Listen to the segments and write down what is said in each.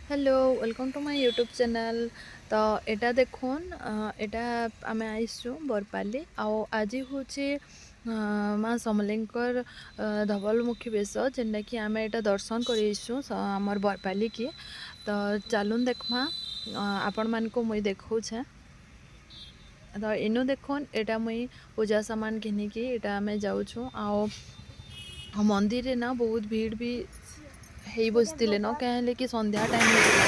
Hello welcome to my YouTube channel. तो एटा देखुन एटा आमे आइसु बरपाली आज हूँ माँ समलेंकर धवलमुखी बेश जेनटा कि आमे एटा दर्शन करसु आमर बरपाली की। तो चलुन देखमा आपण मान को मुई देखौछे। तो इनु देखुन एटा मुई पूजा सामान घिनिकी एटा आमे जाऊछु। मंदिर ना बहुत भीड़ भी हेई बसते न कहें कि संध्या टाइम होता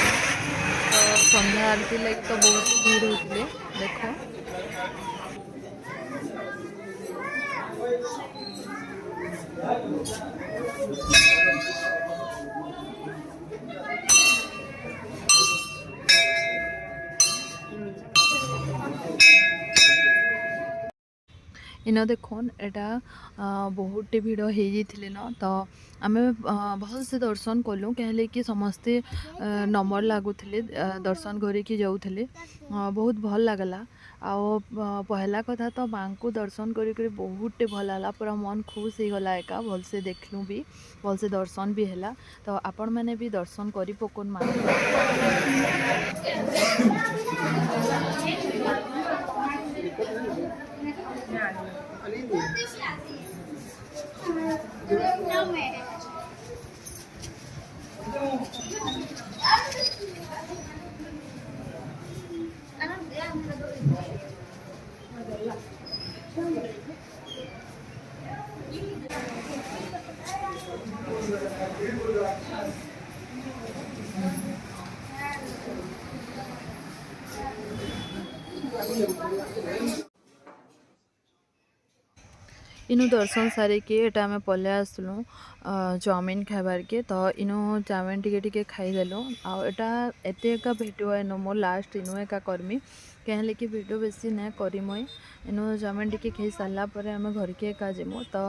तो संध्या आरती लगे तो बहुत भीड़ होते देख। इन देखुन एटा बहुत भीड़ हो जाते न तो आम भल से दर्शन कलु कहें कि समस्ते नंबर लगुले दर्शन करके जाऊे बहुत भल लगला। पहला कथा तो माँ को दर्शन कर बहुत भल लगा पूरा मन खुश हो गला एका भल से देखलु भी भल से दर्शन भी है। तो आपण मैंने भी दर्शन कर पकुन माँ इनु दर्शन सारिके एटा आम पले आसलु चाउमिन खाबार के। तो इनु चाउमिन टिके खाईदेलु आटा एत एका भिडियो इन मो लास्ट इनु एका करमी कहें कि भिडियो बेसी ना करी मुई इनु चाउमिन टिके खाई सारापर आम घर के एका जीमु। तो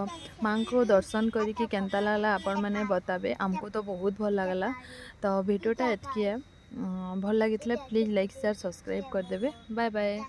माँ को दर्शन करके केनता लगला आपण मैंने बताबे आमको तो बहुत भल लगला। तो भिडियोटा एतकी है भल लगी प्लीज़ लाइक शेयर सब्सक्राइब करदेवे। Bye bye.